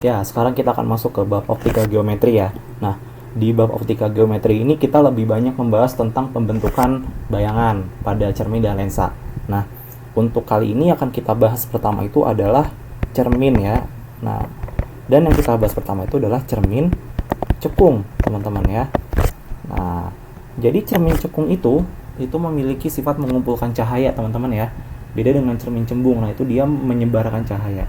Ya, sekarang kita akan masuk ke bab optika geometri ya. Nah, di bab optika geometri ini kita lebih banyak membahas tentang pembentukan bayangan pada cermin dan lensa. Nah, untuk kali ini akan kita bahas pertama itu adalah cermin ya. Nah, dan yang kita bahas pertama itu adalah cermin cekung, teman-teman ya. Nah, jadi cermin cekung itu memiliki sifat mengumpulkan cahaya, teman-teman ya. Beda dengan cermin cembung. Nah, itu dia menyebarkan cahaya.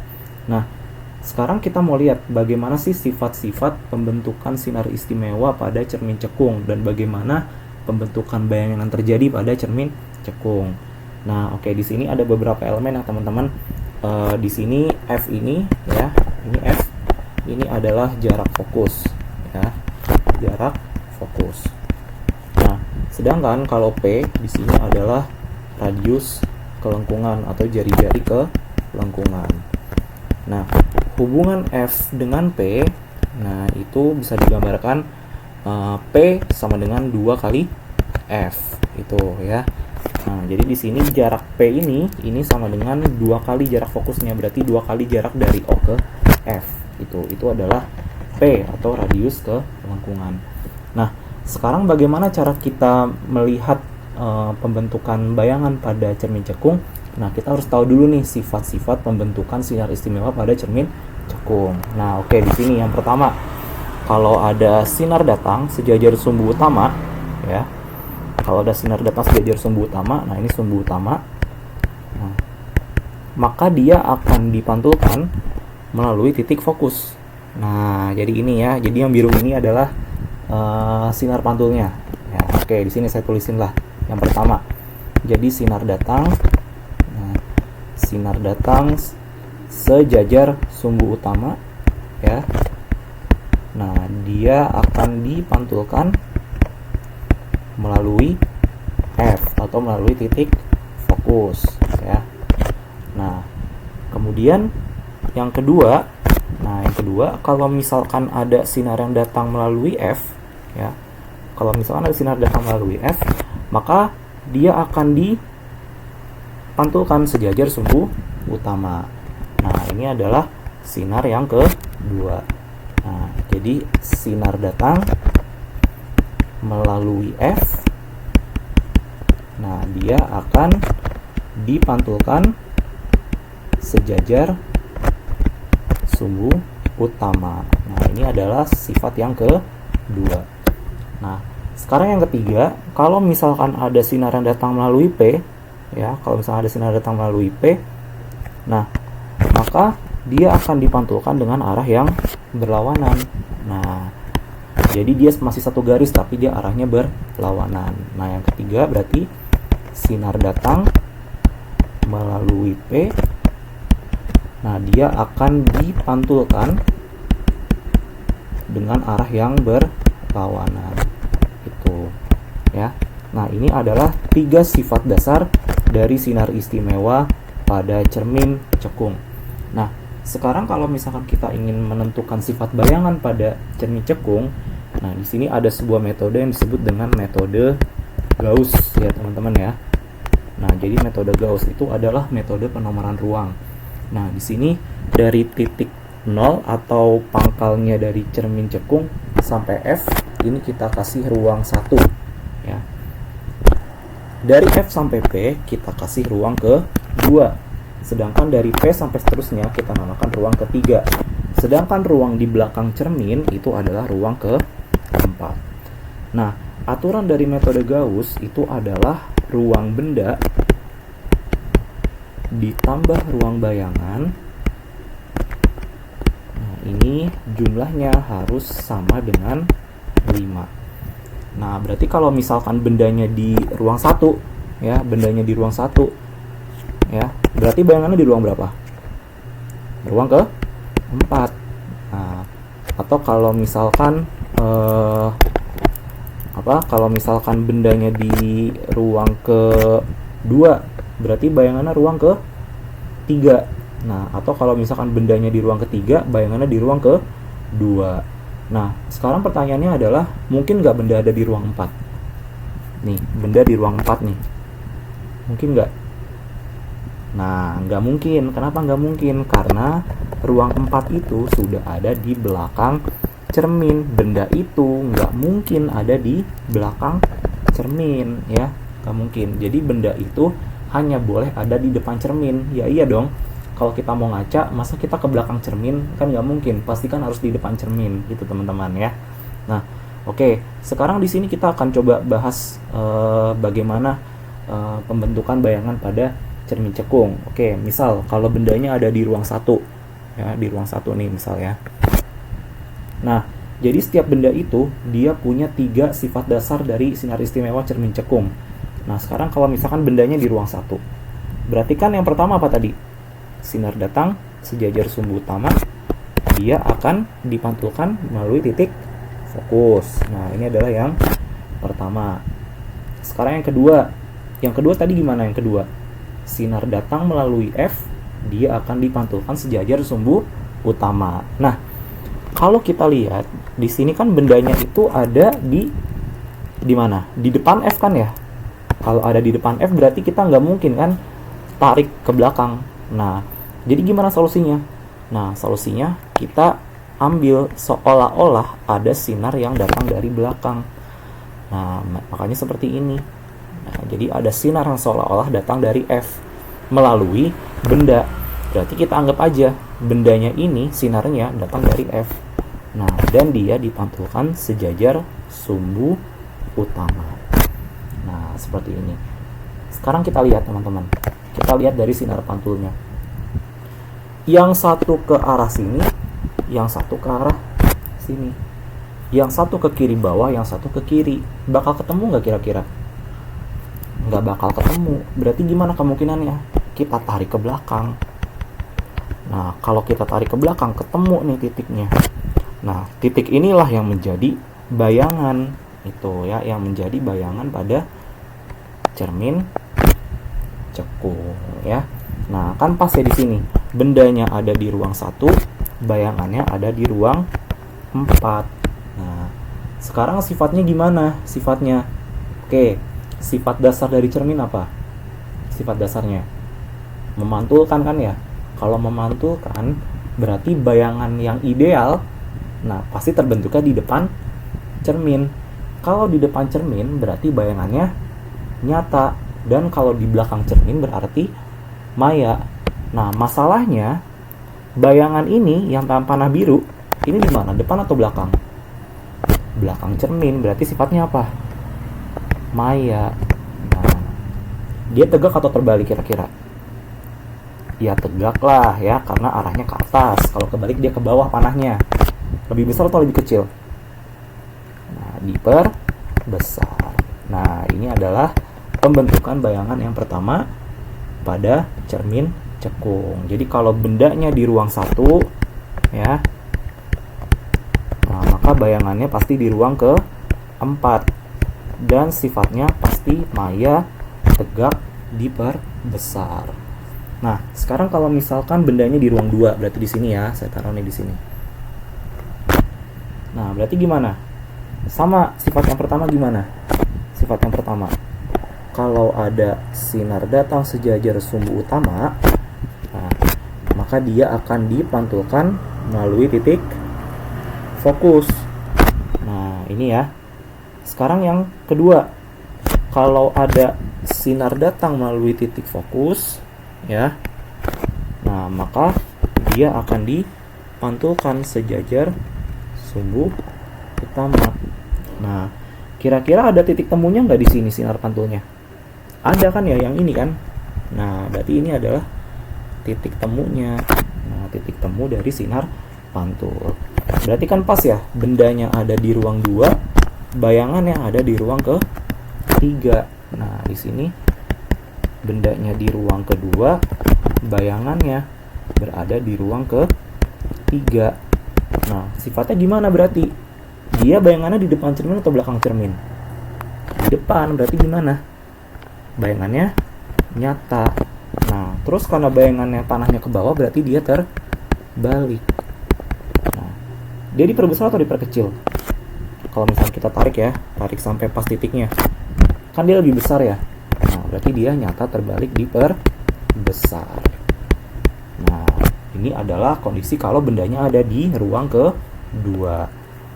Nah, sekarang kita mau lihat bagaimana sih sifat-sifat pembentukan sinar istimewa pada cermin cekung dan bagaimana pembentukan bayangan yang terjadi pada cermin cekung. Nah, oke, di sini ada beberapa elemen ya teman-teman. Di sini F ini ya, ini F, ini adalah jarak fokus ya, jarak fokus. Nah, sedangkan kalau P di sini adalah radius kelengkungan atau jari-jari kelengkungan. Nah, hubungan F dengan P, nah itu bisa digambarkan P sama dengan 2 kali F itu ya. Nah, jadi di sini jarak P ini sama dengan 2 kali jarak fokusnya, berarti 2 kali jarak dari O ke F. Itu adalah P atau radius kelengkungan. Nah, sekarang bagaimana cara kita melihat pembentukan bayangan pada cermin cekung? Nah, kita harus tahu dulu nih sifat-sifat pembentukan sinar istimewa pada cermin cekung. Nah, oke, di sini yang pertama, kalau ada sinar datang sejajar sumbu utama, ya. Kalau ada sinar datang sejajar sumbu utama, nah ini sumbu utama. Nah, maka dia akan dipantulkan melalui titik fokus. Nah, jadi ini ya. Jadi yang biru ini adalah sinar pantulnya. Ya, oke, di sini saya tulisin lah. Yang pertama, jadi sinar datang sejajar sumbu utama ya. Nah, dia akan dipantulkan melalui F atau melalui titik fokus ya. Nah, kemudian yang kedua, kalau misalkan ada sinar yang datang melalui F ya. Kalau misalkan ada sinar datang melalui F, maka dia akan dipantulkan sejajar sumbu utama. Nah, ini adalah sinar yang kedua. Nah, jadi sinar datang melalui F. Nah, dia akan dipantulkan sejajar sumbu utama. Nah, ini adalah sifat yang kedua. Nah, sekarang yang ketiga, kalau misalkan ada sinar yang datang melalui P, ya, kalau misalnya ada sinar datang melalui P, nah, maka dia akan dipantulkan dengan arah yang berlawanan. Nah, jadi dia masih satu garis tapi dia arahnya berlawanan. Nah, yang ketiga berarti sinar datang melalui P. Nah, dia akan dipantulkan dengan arah yang berlawanan. Itu ya. Nah, ini adalah 3 sifat dasar dari sinar istimewa pada cermin cekung. Nah, sekarang kalau misalkan kita ingin menentukan sifat bayangan pada cermin cekung, nah di sini ada sebuah metode yang disebut dengan metode Gauss ya, teman-teman ya. Nah, jadi metode Gauss itu adalah metode penomoran ruang. Nah, di sini dari titik 0 atau pangkalnya dari cermin cekung sampai F, ini kita kasih ruang 1 ya. Dari F sampai P kita kasih ruang ke 2. Sedangkan dari P sampai seterusnya kita namakan ruang ketiga. Sedangkan ruang di belakang cermin itu adalah ruang keempat. Nah, aturan dari metode Gauss itu adalah ruang benda ditambah ruang bayangan. Nah, ini jumlahnya harus sama dengan 5. Nah, berarti kalau misalkan bendanya di ruang 1 ya, bendanya di ruang 1 ya, berarti bayangannya di ruang berapa? Ruang ke-4. Nah, atau kalau misalkan kalau misalkan bendanya di ruang ke-2, berarti bayangannya ruang ke-3. Nah, atau kalau misalkan bendanya di ruang ke-3, bayangannya di ruang ke-2. Nah, sekarang pertanyaannya adalah, mungkin nggak benda ada di ruang 4? Nih, benda di ruang 4 nih. Mungkin nggak? Nah, nggak mungkin. Kenapa nggak mungkin? Karena ruang 4 itu sudah ada di belakang cermin. Benda itu nggak mungkin ada di belakang cermin, ya. Nggak mungkin. Jadi benda itu hanya boleh ada di depan cermin. Ya iya dong. Kalau kita mau ngaca, masa kita ke belakang cermin? Kan nggak mungkin. Pasti kan harus di depan cermin, gitu teman-teman ya. Nah, oke. Sekarang di sini kita akan coba bahas bagaimana pembentukan bayangan pada cermin cekung. Oke, misal kalau bendanya ada di ruang 1, ya, di ruang 1 nih misal ya. Nah, jadi setiap benda itu dia punya 3 sifat dasar dari sinar istimewa cermin cekung. Nah, sekarang kalau misalkan bendanya di ruang 1, berarti kan yang pertama apa tadi? Sinar datang sejajar sumbu utama, dia akan dipantulkan melalui titik fokus. Nah, ini adalah yang pertama. Sekarang yang kedua. Yang kedua tadi gimana yang kedua? Sinar datang melalui F, dia akan dipantulkan sejajar sumbu utama. Nah, kalau kita lihat di sini kan bendanya itu ada di mana? Di depan F kan ya? Kalau ada di depan F berarti kita nggak mungkin kan tarik ke belakang. Nah, jadi gimana solusinya? Nah, solusinya kita ambil seolah-olah ada sinar yang datang dari belakang. Nah, makanya seperti ini. Nah, jadi ada sinar yang seolah-olah datang dari F melalui benda. Berarti kita anggap aja bendanya ini sinarnya datang dari F. Nah, dan dia dipantulkan sejajar sumbu utama. Nah, seperti ini. Sekarang kita lihat teman-teman. Kita lihat dari sinar pantulnya. Yang satu ke arah sini, yang satu ke arah sini. Yang satu ke kiri bawah, yang satu ke kiri. Bakal ketemu nggak kira-kira? Nggak bakal ketemu. Berarti gimana kemungkinannya? Kita tarik ke belakang. Nah, kalau kita tarik ke belakang, ketemu nih titiknya. Nah, titik inilah yang menjadi bayangan. Itu ya, yang menjadi bayangan pada cermin cekung ya. Nah, kan pas ya di sini. Bendanya ada di ruang 1, bayangannya ada di ruang 4. Nah, sekarang sifatnya gimana? Sifatnya. Oke, sifat dasar dari cermin apa? Sifat dasarnya memantulkan kan ya? Kalau memantulkan berarti bayangan yang ideal nah pasti terbentuknya di depan cermin. Kalau di depan cermin berarti bayangannya nyata. Dan kalau di belakang cermin berarti maya. Nah, masalahnya bayangan ini yang panah biru ini di mana? Depan atau belakang? Belakang cermin. Berarti sifatnya apa? Maya. Nah, dia tegak atau terbalik kira-kira? Ya tegak lah ya, karena arahnya ke atas. Kalau kebalik dia ke bawah panahnya. Lebih besar atau lebih kecil? Nah, diperbesar. Nah, ini adalah pembentukan bayangan yang pertama pada cermin cekung. Jadi kalau bendanya di ruang 1 ya, nah, maka bayangannya pasti di ruang ke-4 dan sifatnya pasti maya, tegak, diperbesar. Nah, sekarang kalau misalkan bendanya di ruang 2, berarti di sini ya, saya taruh nih di sini. Nah, berarti gimana? Sama sifat yang pertama gimana? Sifat yang pertama, kalau ada sinar datang sejajar sumbu utama, nah, maka dia akan dipantulkan melalui titik fokus. Nah, ini ya. Sekarang yang kedua, kalau ada sinar datang melalui titik fokus, ya, nah maka dia akan dipantulkan sejajar sumbu utama. Nah, kira-kira ada titik temunya nggak di sini sinar pantulnya? Ada kan ya, yang ini kan? Nah, berarti ini adalah titik temunya. Nah, titik temu dari sinar pantul. Berarti kan pas ya, bendanya ada di ruang 2, bayangan yang ada di ruang ke-3. Nah, di sini bendanya di ruang kedua, bayangannya berada di ruang ke-3. Nah, sifatnya gimana berarti? Dia bayangannya di depan cermin atau belakang cermin? Di depan, berarti gimana? Bayangannya nyata. Nah, terus karena bayangannya panahnya ke bawah, berarti dia terbalik. Nah, dia diperbesar atau diperkecil? Kalau misalnya kita tarik ya, tarik sampai pas titiknya, kan dia lebih besar ya. Nah, berarti dia nyata terbalik, diperbesar. besar. Nah, ini adalah kondisi kalau bendanya ada di ruang kedua.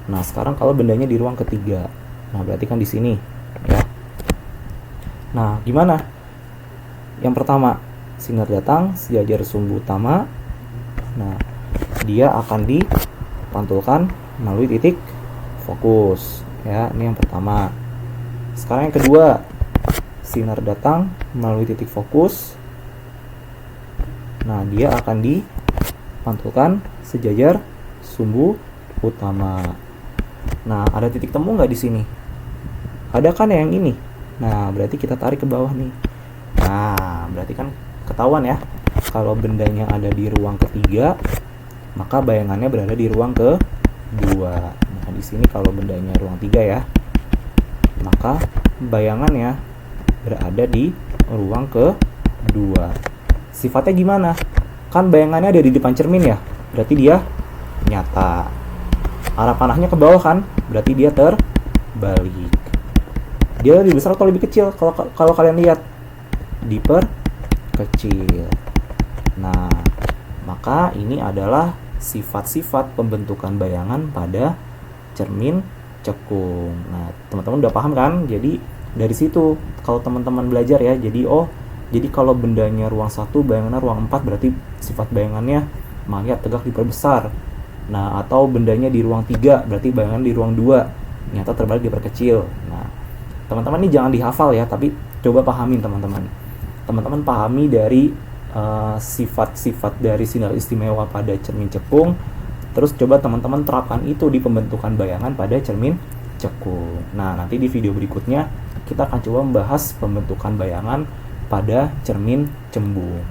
Nah, sekarang kalau bendanya di ruang ketiga. Nah, berarti kan di sini, ya. Nah, gimana? Yang pertama, sinar datang sejajar sumbu utama. Nah, dia akan dipantulkan melalui titik fokus, ya. Ini yang pertama. Sekarang yang kedua, sinar datang melalui titik fokus. Nah, dia akan dipantulkan sejajar sumbu utama. Nah, ada titik temu nggak di sini? Ada kan yang ini? Nah, berarti kita tarik ke bawah nih. Nah, berarti kan ketahuan ya, kalau bendanya ada di ruang ketiga, maka bayangannya berada di ruang kedua. Nah, di sini kalau bendanya ruang 3 ya, maka bayangannya berada di ruang kedua. Sifatnya gimana? Kan bayangannya ada di depan cermin ya, berarti dia nyata. Arah panahnya ke bawah kan, berarti dia terbalik. Dia lebih besar atau lebih kecil? Kalau kalian lihat, diperkecil. Nah, maka ini adalah sifat-sifat pembentukan bayangan pada cermin cekung. Nah, teman-teman udah paham kan? Jadi dari situ kalau teman-teman belajar ya, jadi kalau bendanya ruang 1, bayangannya ruang 4, berarti sifat bayangannya melihat tegak diperbesar. Nah, atau bendanya di ruang 3, berarti bayangan di ruang 2, nyata terbalik diperkecil. Nah, teman-teman ini jangan dihafal ya, tapi coba pahamin teman-teman. Teman-teman pahami dari sifat-sifat dari sinar istimewa pada cermin cekung, terus coba teman-teman terapkan itu di pembentukan bayangan pada cermin cekung. Nah, nanti di video berikutnya kita akan coba membahas pembentukan bayangan pada cermin cembung.